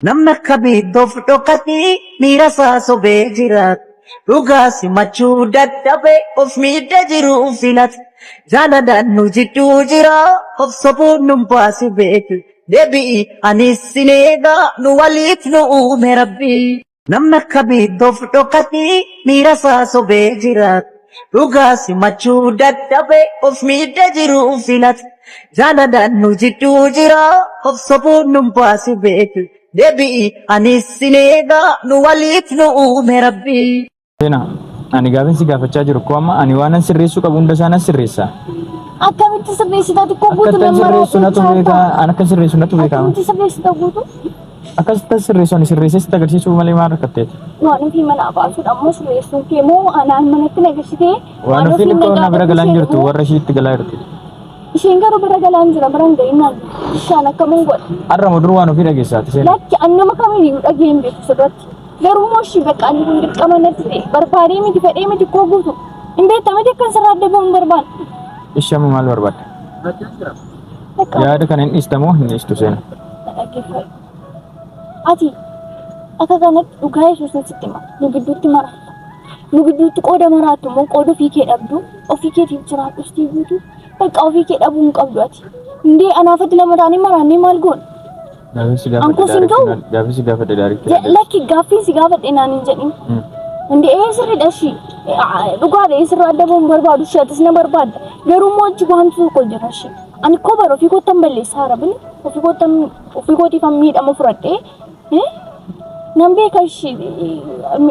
Namna kabiddoof dhokatee miira isaa sobee jiraatu. Dhugaa simachuu dadhabee of miidha jiru filata. Jaalalaan nu jidduu jira of sobuun nu baasi beeku. Deebi'i anis sin eegaa nu waliif nu uume rabbii. Namna kabiddoof dhokatee miira isaa sobee jiraatu. Dhugaa simachuu dadhabee of miidha jiru filata. Jaalalaan nu jidduu jira of sobuun nu baasi beeku. Deebi'i anis sin eegaa nu waliif nu uume rabbii. Ani gaafinsi gaafachaa jiru ko amma ani waan sirreessuu qabu hunda isaan sirreessa. Akkamitti sirreessitaati ko guutuu nama sirreessu natu beeka an akka sirreessu natu beeka. Akkamitti sirreessita guutuu? Akkasitti sirreessu ani sirreessee agarsiisuu malee maal rakkatteeti? Waan fi mana abaasuudha ammoo sirreessuun kee moo anaan manatti nagasitee waan fi na bira galaan jirtu warra ishiitti galaa jirti. Isheen garuu bira galaan jira biraan gahinaan ishaan akkamiin godha? Har'a mudur waan ofii dhageessaati seen. Lakki annama kamiyyuu dhageen beeku sirratti. Garuu mooshi bakka ani kun dirqama natti ta'e barbaadee miti fedhee miti koo guutu. Hin beektamati akkan sirraa adda bahuun barbaada. Ishama maal barbaadda? Yaada kana hin dhiistamoo hin dhiistu seena? Ati akka kanatti dhugaa Yesuusin sitti hima. Nu gidduutti maraatu. Nu gidduutti qooda maraatu moo qooda ofii kee dhabdu ofii keetiif jiraatu istii guutu. Bakka ofii kee dhabuu hin qabdu ati. Indee anaafatti lama taanee maraannee maal goona? Gaaffii gaafadhe daariitti. Lakki gaaffii si gaafadhe naan hin jedhin. Indee sirriidha shi. Dhugaadha sirraa adda bahuun barbaadu shi atis na barbaadda. Garuu moo achi waantu tokko jira shi. Ani koo bara ofii kootan balleessaa harabni. Ofii kootiif miidhama fudhadhee. Nan beeka shi.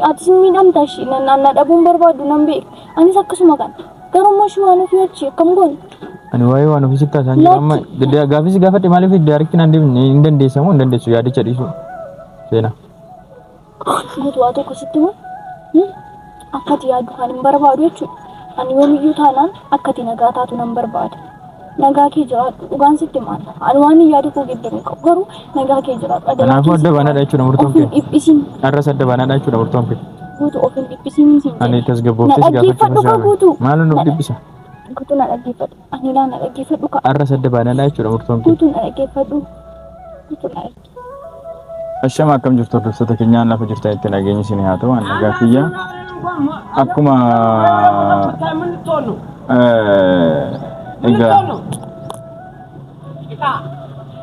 Atis miidhamta shi. Na dhabuun barbaadu nan beeka. Anis akkasuma kana. Garuu moo shi waan ofii achi akkam goona? Ani waa'ee waan ofii sitti haasa'an jira amma gaaffii gaafadhe maaliif daariitti naan deemne hin dandeessamu hin dandeessu yaadicha dhiisu seena. Guutuu waa tokko sitti moo akkati yaadu kan hin barbaadu jechuudha. Ani yoomiyyuu taanaan akkati nagaa taatu nan barbaada. Nagaa kee jiraadhu dhugaan sitti maala. Ani waan yaadu koo gidduu qabu garuu nagaa kee jiraadhu. Kanaafuu adda baanaadha jechuudha murtoon kee. Dhiphisiin. Har'as adda baanaadha jechuudha murtoon kee. Guutuu ofiin dhiphisiin siin. Ani tasgabbooftes gaafachuu maal nu dhiphisa? Guutuu na dhaggeeffadhu. Ani na dhaggeeffadhu ka. Har'as adda baanaadha jechuudha murtoon kee. Guutuu na dhaggeeffadhu. Guutuu na dhaggeeffadhu. Ashama akkam jirtu hordoftoota keenyaan lafa jirtan itti nageenyi isin haa ta'u ani nagaa kiyya akkuma egaa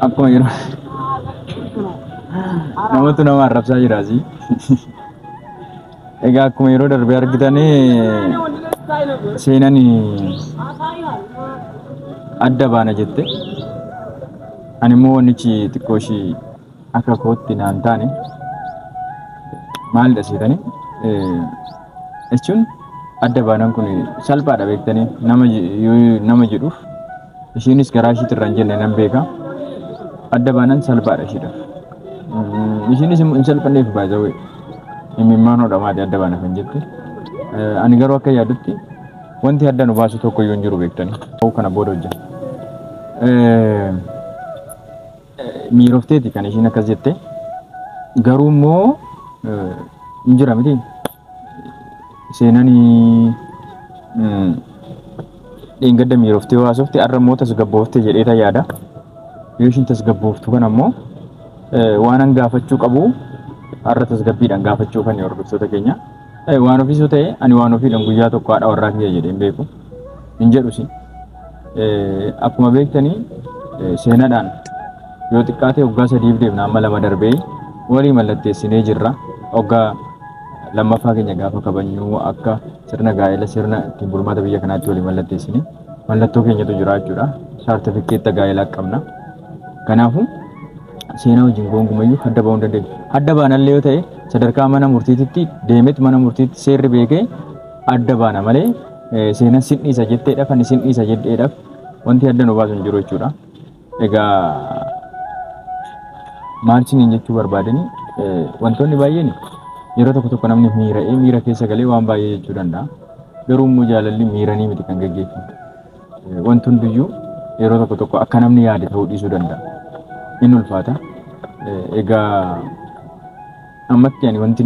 akkuma yeroo namatu nama arrabsaa jiraasi egaa akkuma yeroo darbee argitanii seenan adda baana jette ani immoo wannichi xiqqoo ishii akka kootti naan taane maalidha seetanii jechuun adda baanan kun salphaadha beektanii nama jedhuuf ishiinis garaa ishiitti irra hin jenne nan beeka adda baanan salphaadha ishiidhaaf ishiinis hin salphanneef baay'ee imimmaanoodha maali adda baana kan jette ani garuu akka yaadutti wanti adda nu baasu tokko iyyuu hin jiru beektanii kana booda hojjeta miirofteeti kan ishiin akkas jette garuu immoo hin jira miti seenanii dheengadda miiroftee haasofte har'a immoo tasgabboofte jedhee yaada yoo ishiin tasgabbooftu kan ammoo waan an gaafachuu qabu har'a tasgabbiidhaan gaafachuu kan hordoftoota keenya waan ofiisuu ta'e ani waan ofiidhaan guyyaa tokko haadha warraa kiyya jedhee hin beeku hin jedhusi akkuma beektanii seenaadhaan yoo xiqqaate waggaa sadiif deemna amma lama darbee walii mallatteessinee jirra waggaa lammaffaa keenya gaafa kabajnu akka sirna gaa'ela sirna ittiin bulmaata biyya kanaatti walii mallatteessine mallattoo keenyatu jira jechuudha saartifikeetta gaa'elaa qabna kanaafuu seenaa wajjin gonkumayyuu adda ba'uu hin dandeenyu adda baanallee yoo ta'e sadarkaa mana murtiititti deemet mana murtiitti seerri beekee adda baana malee seenaan sinniisa jetteedhaaf ani sinniisa jedheedhaaf wanti adda nu baasu hin jiru jechuudha egaa maalchiniin jechuu barbaadanii wantoonni baay'een yeroo tokko namni miira keessa galee waan baay'ee jechuu danda'a garuu immoo jaalalli miiranii miti kan gaggeeffamu wanti hundiyyuu yeroo tokko akka namni yaade ta'uu dhiisuu danda'a inni ulfaata egaa ammatti ani wanti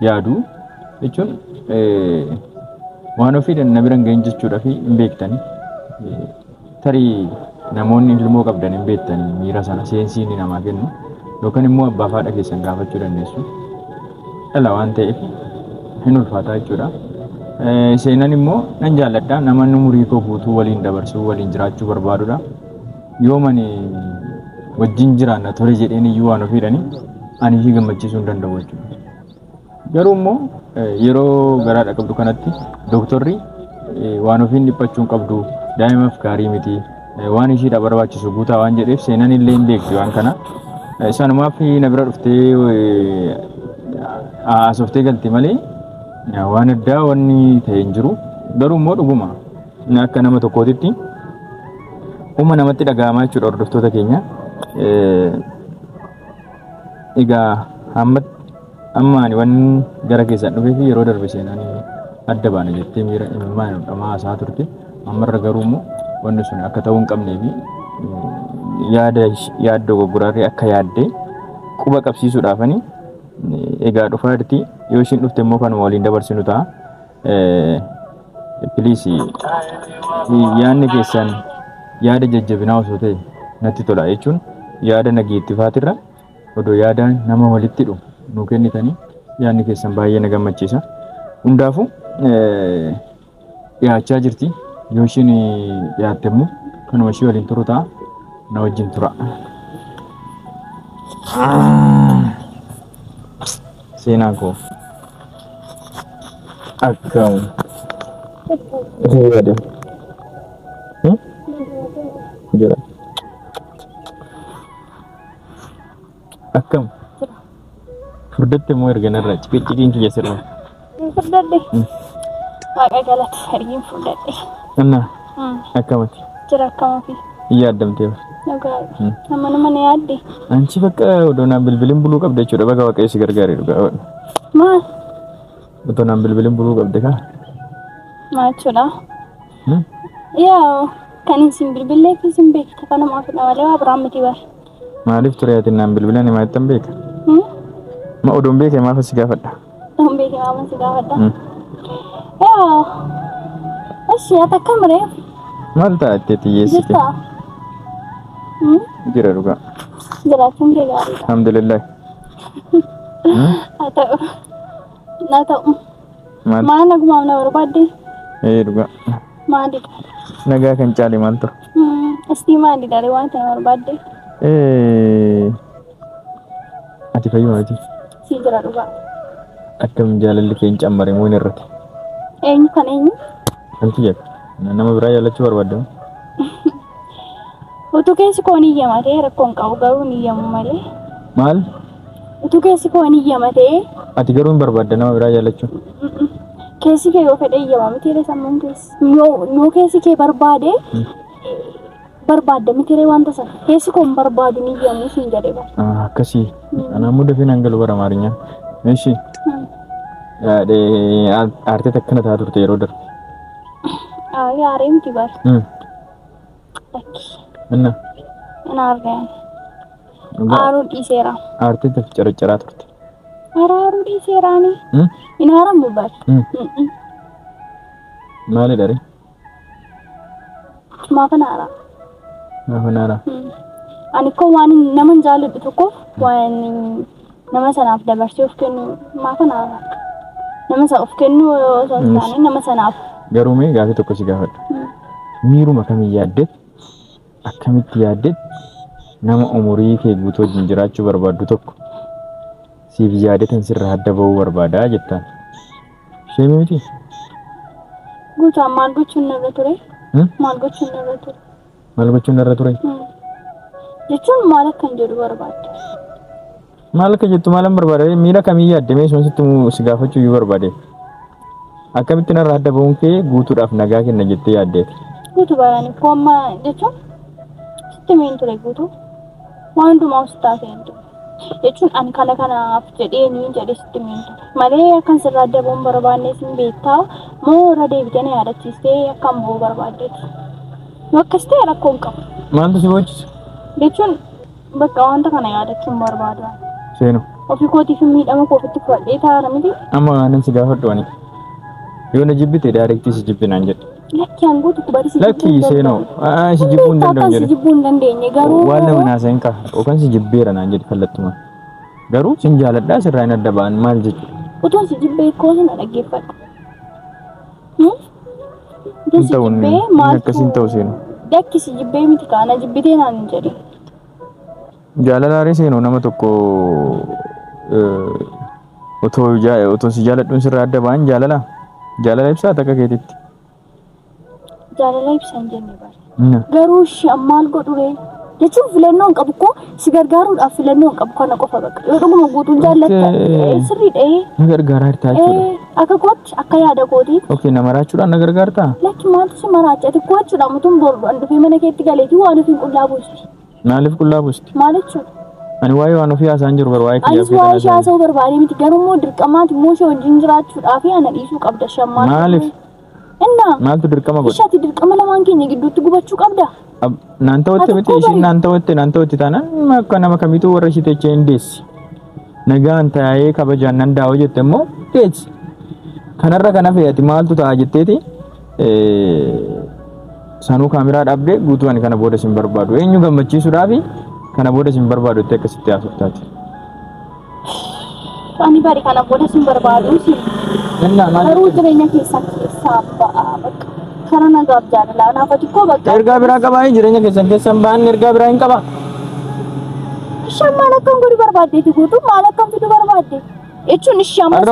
yaadu jechuun waan ofiidhaan na biran ga'in jechuudha fi hin beektanii tarii namoonni ilmoo qabdan hin beektanii miira sana seensiin namaa kennu yookaan immoo abbaa fi haadha keessan gaafachuu dandeessu. Dhala waan ta'eef hin ulfaataa jechuudha. Seenan immoo nan jaalladha nama umurii koo guutuu waliin dabarsuu waliin jiraachuu barbaadudha. Yoo mani wajjin jiraanna tole jedheen iyyuu waan ofiidhani ani ishii gammachiisuu hin danda'u jechuudha. Garuu immoo yeroo garaadha qabdu kanatti dooktorri waan ofiin dhiphachuu hin qabdu daa'imaaf gaarii miti waan ishiidha barbaachisu guutaa waan jedheef seenan illee hin beekti waan kana. Isanumaaf na bira dhuftee haasoftee galti malee waan addaa wanni ta'e hin jiru. Garuu immoo dhuguma akka nama tokkootitti uuma namatti dhaga'amaa jechuudha hordoftoota keenya. Egaa amma ani waan gara keessan dhufee fi yeroo darbe seenaan adda baana jettee miira imimmaan dhamaa haasaa turte. Ammarra garuu immoo wanni sun akka ta'uu hin qabnee fi yaada dogoggorarree akka yaaddee quba qabsiisuudhaafani egaa dhufaa jirti. Yoo ishiin dhufte immoo kanuma waliin dabarsinu ta'a. Piliis yaadni keessan yaada jajjabinaa osoo ta'e natti tola jechuun yaada nageettifaatirra odoo yaada nama walitti dhufu nu kennitanii yaadni keessan baay'ee na gammachiisa. Hundaafuu dhiyaachaa jirti. Yoo ishiin dhiyaatte immoo kanuma ishii waliin turu ta'a. Na wajjin tura. Seenaa koo akkam yaade jira akkam furdatte moo erga narraa ciqiin kiyya sirra furdadde waaqa galata hargiin furdadde anna akkamati jira akkamafi yaadamtee nama na yaadde anchi bakka odoonaan bilbilin buluu qabde jechuudha. Bakka waaqayyoon gargaaree dhugaa maal odoonaan bilbilin buluu qabde kaa maal jechuudha yaa kan isin bilbilee fi isin beekta kanuma afudha malee waa biraan miti bar maaliif ture ati naan bilbilan himaa jettan beeka ma odoon beeke maaf si gaafadha odoon beeke maaf si gaafadha yaa ashii ati akkamire maal ta'a itti xiyyeessite jira dhugaa jiraachuun kee gaariidha alhamdulillah haa ta'u na ta'u maal nagumaaf na barbaadde dhugaa maalidha nagaa kan caale maal ture asii maalidha waan kana barbaadde ati fayyuma miti sii jira dhugaa akkam jaalalli kee hin cammare moo hin irratti eenyu kan eenyu anti jedha nama biraa jaallachuu barbaadda utuu keessi koo ni iyyamatee rakkoon qabu garuu ni iyyamu malee maal utuu keessi koo ni iyyamatee ati garuu hin barbaadda nama biraa jaallachuu keessi kee yoo fedhe iyyama miti sammuun keessi yoo keessi kee barbaade barbaadda miti wanta sana keessi koo hin barbaadu ni iyyamu siin jedhe bara akkasii anaa mudda fi nangalu bara amaarinya eeshi aartee akkana ta'a turte yeroo darbe yaaree miti bara Anna. Anargan. Aru di sera. Arti tak cara-cara turte. Aru di sera ni. Inaram bubar. Mali dari? Makan ara. Makan ara. Ani ko wani naman jalu itu ko wani nama sanaf dabarsi ufkenu makan ara. Nama sa ufkenu sosani nama sanaf. Garume gafi tokko si gaafadha. Miiru makami yaaddet akkamitti yaaddet nama umurii kee guutuu wajjin jiraachuu barbaaddu tokko siif yaadetan sirraa adda bahuu barbaadaa jettaan. Sheemii miti? Guutuu maal gochuun irra ture? Maal gochuun irra ture? Maal gochuun irra ture? Jechuun maal akkan jedhu barbaadde? Maal akka jettu maalan barbaada? Miira kamii yaaddamee sun sitti si gaafachuu iyyuu barbaade. Akkamitti narraa adda bahuun kee guutuudhaaf nagaa kenna jettee yaaddeeti? Guutuu barani koomma jechuun sitti ture guutuu waan hundumaa usitaa seentu jechuun ani kanaaf jedhee ni jedhe sitti ture malee akkan sirraa adda bahuun barbaanne sin beektaa moo irra deebitanii yaadachiistee akkam bahuu barbaaddeeti yoo akkas ta'e rakkoon qabu. Maaltu si bochisu? Jechuun bakka wanta kana yaadachuun barbaada. Seenu. Ofii kootiif miidhama koofitti fudhadhee taa'ara miti. Amma waanan si gaafadhu ani yoo na jibbite daarektii si jibbinaan jedhe. Lakki hanguutu kubarisi. Lakki seenoo si jibbuun danda'u jedhe. Si jibbuun dandeenye garuu. Waan lama naasa'in ka yookaan si jibbeera naan jedhe kallattuma. Garuu sin jaaladhaa sirraa hin adda ba'an maal jechuudha. Utuun si jibbee koo sana dhaggeeffadhu. Utuun si jibbee maal akkasiin ta'u seenoo. Lakki si jibbee miti kaana jibbitee naan hin jedhe. Jaalalaarii seenoo nama tokko otoo si jaaladhuun sirraa adda ba'an jaalala ibsaa takka keetitti. Jaalala ibsan jenne bara. Garuu ishee ammaal godhure jechuun filannoo hin qabu koo si gargaaruudhaaf filannoo hin qabu kana qofa bakka yoo dhuguma guutuun jaallatta sirriidha. Na gargaaraa jirtaa jechuudha. Akka kootti akka yaada kootii. Okay na maraachuudhaan na gargaartaa? Lakki maaltu si maraacha ati koochuudha mutuun boruudhaan dhufee mana keetti galeetii waan ofiin qullaa buusti. Maaliif qullaa buusti? Maal jechuudha? Ani waa'ee waan ofii haasaan jiru waa'ee kiyyaa fi waa'ee haasa'uu barbaade miti garuu immoo dirqamaati immoo ishee wajjin jiraachuudhaaf ana dhiisuu qabda shammaan. Maaliif? Maaltu dirqama godha? Ishati dirqama lamaan keenya gidduutti gubachuu qabda. Naan ta'utti miti ishiin naan ta'utti taanaan akka nama kamiituu warra ishee teechee hin deessi. Nagaan taa'ee kabajaan nan daawoo jette immoo deessi. Kanarra kana fe'ati maaltu ta'a jetteeti sanuu kaameraa dhabdee guutuu ani kana booda sin barbaadu. Eenyu gammachiisuudhaafi kana booda sin barbaadu itti akkasitti haasoftaati. Ani bari kana booda sin barbaadu si. Garuu jireenya keessaa ba'aa bakka kana nagaaf jaalala anaafati koo bakka. Ergaa biraa qabaa jireenya keessan ba'aan ergaa biraa hin qaba. Isheen maal akkam godhi barbaaddeeti guutuu maal akkam fidu barbaadde jechuun ishee ammas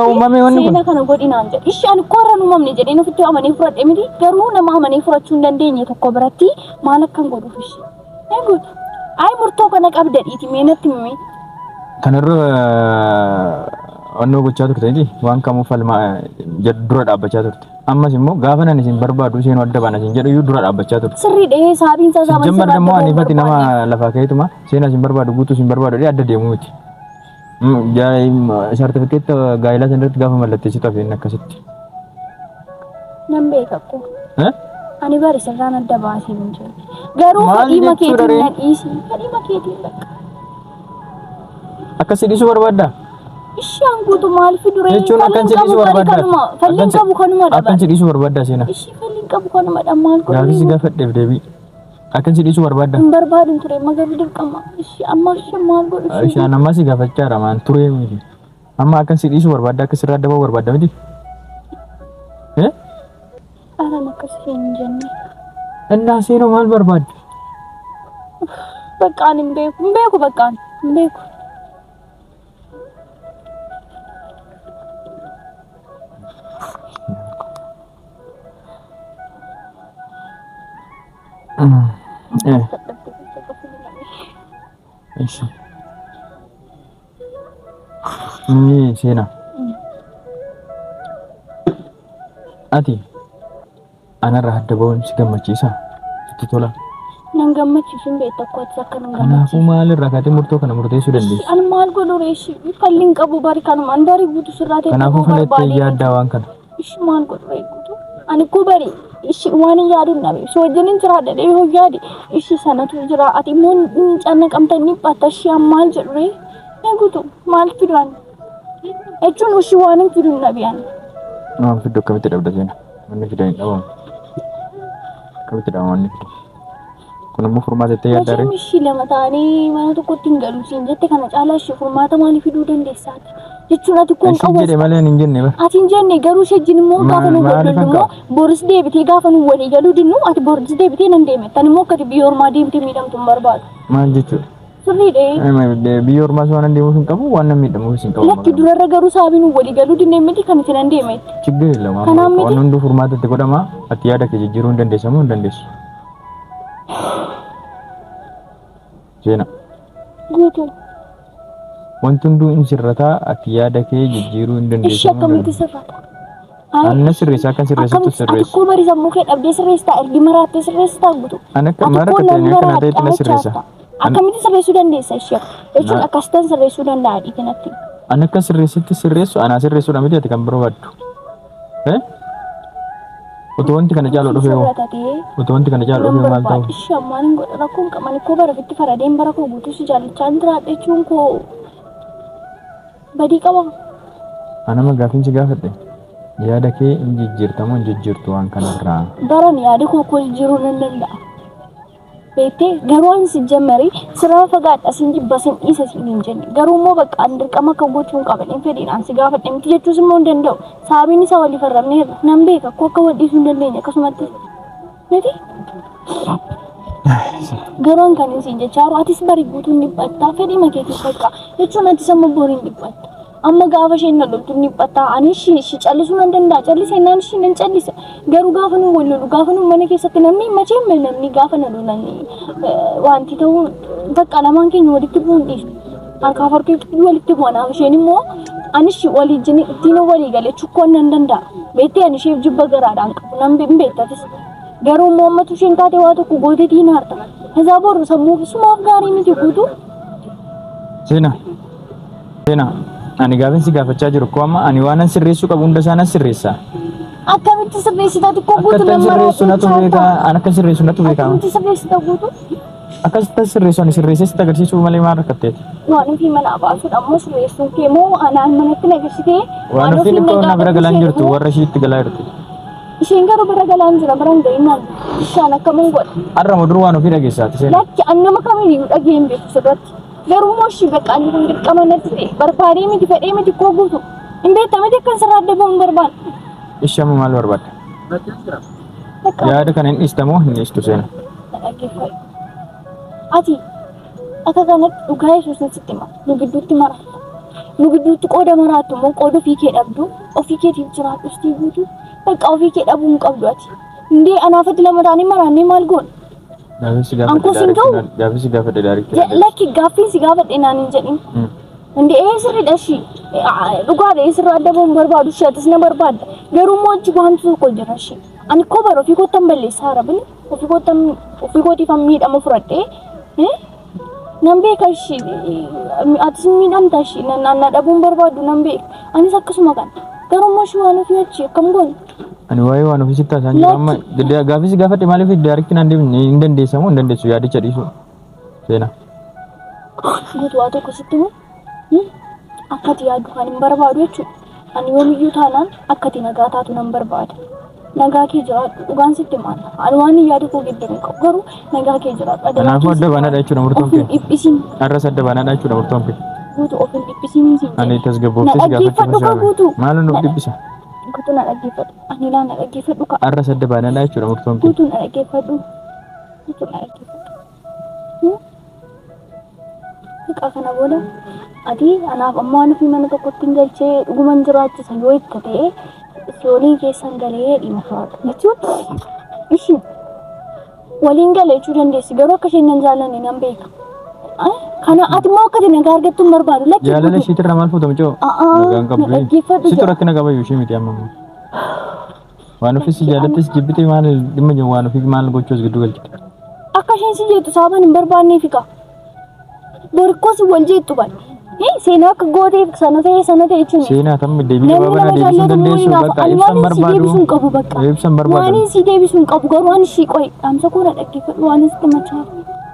seena kana godhinaan jedhe isheen korra uumamne jedhee nufitti amanee fudhadhe miti garuu nama amanee fudhachuu hin dandeenye tokko biratti maal akkam godhuuf ishee eeguutu ay murtoo kana qabdadhiiti meenatti mimee. Kanarra onnoo gochaa turte waan kamuu falmaa dura dhaabbachaa turte. Ammas immoo gaafa nan isin barbaadu isheen adda baana isin jedhu jura dhaabbachaa turte. Sirriidha saabiin isaa sababa. Jammar dammoo ani fati nama lafa keetuma seenaa isin barbaadu guutuu isin barbaadu adda deemu miti. Sartifikeet gaa'ilaa sanarratti gaafa mallatteessitu hafeen akkasitti. Nan beeka ko. Ani bari sirraan adda baasee hin jiru. Garuu fadhii makeetiin na dhiisi. Fadhii makeetiin bakka. Akkasii dhiisuu barbaaddaa? Isheen guutuu maal fiduree jechuun akkansi dhiisuu barbaaddaa? Falliin qabu kanuma dha. Akkansi dhiisuu barbaaddaa seenaa? Ishee falliin qabu kanuma dha maal godhu? Gaafisi gaafadheef deebii. Akkansi dhiisuu barbaaddaa? Hin barbaadin ture magarri dirqama. Ishee amma ishee maal godhu? Isheen ammas gaafachaa jira maan turee miti. Amma akkansi dhiisuu barbaaddaa akkasirraa adda ba'uu barbaadda miti? Alaan akkasii hin jenne. Innaa seenoo maal barbaadde? Baqqaan hin beeku baqqaan hin beeku. Ini seenaa. Ati anarraa adda ba'uun si gammachiisa? Itti tola? Nan gammachiisu hin beektu akka ati akka nan gammachiisu. Kanaafuu maalirraa kaatee murtoo kana murteessuu dandeessu? Ani maal godhu reeshi falliin qabu bari kanuma andarii guutuu sirraa ta'e. Kanaafuu falattee yaaddaa waan kana. Ishi maal godhu reeguutu? Ani ko bari ishi waan yaadu nabe so wajjin jiraadha dhee hoo yaade ishi sanatu jira ati immoo canna qabtanii batta ishi maal jedhu ree eeguutu maal fidaan jechuun ishi waan fiduun nabiyaan. Waan fiduu akkamitti dhabda seenaa? Wanni fidan hin dhabamu. Akkamitti dhabama wanni fidu? Kun immoo furmaata itti yaaddaa ree? Ishi lama ta'anii mana tokkotti hin galu siin jette kana caalaa ishi furmaata maaliif fiduu dandeessaati? Jechuun ati kun qabu. Ishi jedhe malee hin jenne ba. Ati hin jenne garuu ishee jin immoo gaafa nu godhu boris deebitee gaafa nu walii galuu dinnu ati boris deebitee nan deeme tan immoo akkati biyya ormaa deebitee miidhamtu hin barbaadu. Maal jechuudha? Sirriidha. Biyya ormaa waan deemuuf hin qabu waan miidhamuuf hin qabu. Lakki durarra garuu saabii nu walii galuu dinnee miti kan itti nan deeme. Chiggee lama. Waan hunduu furmaata itti godhama ati yaada kee jijjiiruu hin dandeessu moo hin dandeessu? Seenaa. Guutuu. Wanti hunduu hin sirrataa ati yaada kee jijjiiruu hin dandeessu. Ishee akkamitti sirrata? Anna sirreessa akkan sirreessatu sirreessu. Akkuma bari sammuu kee dhabdee sirreessitaa ergi maraattee sirreessitaa guutuu. Ana akka marattatee kana ta'etti na sirreessa. Akkamitti sirreessuu dandeessa ishee? Jechuun akkasitti sirreessuu danda'a dhiiganatti. Ana akka sirreessitti sirreessu ana sirreessuudha miti ati kan barbaaddu. Otoo wanti kana caaloo dhufee hoo? Otoo wanti kana caaloo dhufee maal ta'u? Ishee ammaan hin godha rakkoon qaban koo bara fitti faradeen bara koo guutuu si jaallachaa hin jiraadha jechuun koo badii qaba. Ana ma gaafiinsi gaafadhe? Yaada kee injijjiirtamoo injijjiirtu waan kanarraa? Baran yaada koo jiruu nan danda'a. Beekte garuu ansi jammari sirraa fagaadha sin jibba sin isa sin hin jenne. Garuu immoo bakka an dirqama akka gochuun qaban fedhiidhaan si gaafadhe miti jechuus immoo hin danda'u. Sababiin isaa walii farramne nan beeka akkoo akka wadhiisuu hin dandeenye akkasumatti. Miti? Garuu an kan isin jechaaru atis bari guutuun dhiphattaa fedhii makeetiif bakka jechuun atis amma boriin dhiphatta. Amma gaafa isheen na loltuun dhiphattaa anis shi callisuu nan danda'a callisee naan ishii nan callisa. Garuu gaafa nu wal lolu gaafa nu mana keessatti namni macheen namni gaafa na lolanii wanti ta'uu bakka lamaan keenya walitti bu'uun dhiisu. Harkaaf harkatti walitti bu'anaaf isheen immoo anis walii jini ittiin walii galee chukkoon nan danda'a. Beektee ani isheef jibba garaadhaan qabu nan beektatis. Garuu immoo ammatu isheen taate waa tokko gootee diina harta. Isaa boru sammuu sumaaf gaarii miti guutuu. Seenaa. Ani gaaffiin si gaafachaa jiru ko amma ani waan sirreessuu qabu hunda isaan sirreessa. Akkamitti sirreessita xiqqoo guutuu nama sirreessu natu beeka an akka sirreessu natu beeka. Akkamitti sirreessita guutuu? Akkasitti sirreessu ani sirreessee agarsiisuu malee maal rakkatteeti? Waan ofii mana baasuudha ammoo sirreessuun kee moo anaan manatti nageessitee waan ofii dhibboo na bira galaan jirtu warra ishiitti galaa jirti. Isheen garuu bira galaan jira biraan gahinaan ishaan akkamiin godha? Har'a mudur waan ofii dhageessaati seenaa. Lakki an nama kamiyyuu dhageen beeku sirratti. Garuu moshi bakka ani kun dirqama natti ta'e barbaadee miti fedhee miti koo guutu hin beektamete akkan sirraa adda bahuun barbaada. Ishee amma maal barbaadda? Yaada kana hin dhiistamoo hin dhiistu seena? Ati akka kanatti dhugaa Yesuusin sitti hima nu gidduutti maraatu nu gidduutti qooda maraatu moo qooda ofii kee dhabdu ofii keetiif jiraatu istii guutu bakka ofii kee dhabuu hin qabdu ati indee anaafatti lama taanii maraannee maal goona? Gaaffii si gaafadhe daariitti. Lakki gaaffii si gaafadhe naan hin jedhin. Indee sirriidha shi dhugaadha sirraa adda bahuun barbaadu shi atis na barbaadda garuu immoo achi waanti tokko jira shi ani koo bara ofii kootan balleessaa rabbi ofii kootiif miidhama fudhadhee nan beeka shi atis miidhamta shi na dhabuun barbaadu nan beeka anis akkasuma kan garuu immoo shi waan ofii achi akkam goone. Ani waa'ee waan ofii sitti haasa'an jira amma gaaffii si gaafadhe maaliif daariitti naan deemne hin dandeessamu hin dandeessu yaadicha dhiisu seena. Guutuu waa tokko sitti himuu akkati yaadu kan hin barbaadu jechuudha. Ani yoomiyyuu taanaan akkati nagaa taatu nan barbaada. Nagaa kee jiraadhu dhugaan sitti maal ani waan yaadu koo gidduu qabu garuu nagaa kee jiraadhu. Kanaafuu adda baanaadha jechuudha murtoon kee. Dhiphisiin. Har'as adda baanaadha jechuudha murtoon kee. Guutuu ofin dhiphisiin siin. Ani tasgabboofte si gaafachuu maal nu dhiphisa? Guutuu na dhaggeeffadhu. Ani laa na dhaggeeffadhu ka. Har'as adda baanaadha jechuudha murtoon kee. Guutuu na dhaggeeffadhu. Guutuu na dhaggeeffadhu. Hiqa kana booda ati anaaf ammoo ani fi mana tokkotti hin galchee dhuguman jiraachisa yoo itti ta'e soolii keessan galee dhima faatu jechuun isin waliin galee jechuu dandeessi garuu akka isheen nan jaallanne nan beeka. Kana ati moo akkati nagaa argattu hin barbaadu lakki. Jaalala ishiitirraa maal fuutama coo? Nagaan qabdu. Situ rakkina qaba ishee miti amma. Waan ofii si jaalattis jibbitee maal dhimma jiru waan ofii maal gochuus gidduu galchite. Akka isheen si jettu sababan hin barbaanneefi qaba. Borikkoos wal jettu bal. Seenaa akka gooteef sana ta'e jechuun. Seenaa tammi deebii gabaabaa deebisuu dandeessu bakka ibsan barbaadu. Ibsan barbaadu. Waan si deebisuu hin qabu garuu ani si qoy dhaamsa koo na dhaggeeffadhu waan sitti machaa.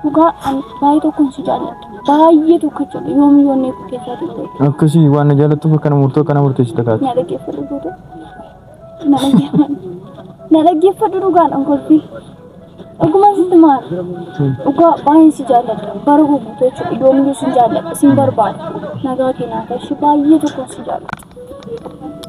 Dhugaa ani baay'ee tokkoon si jaalladha. Baay'ee tokko jechuudha yoomiyoo inni keessaa tokko. Akkasii waan na jaallattuuf kana murtoo kana murteessita taate. Na dhaggeeffadhu goote. Na dhaggeeffadhu dhugaan ankolfii. Dhugumaan sitti maal? Dhugaa baay'ee si jaalladha. Bara guutuu jechuudha yoomiyoo si jaalladha si barbaada. Nagaa keenyaa ta'e baay'ee tokkoon si jaalladha.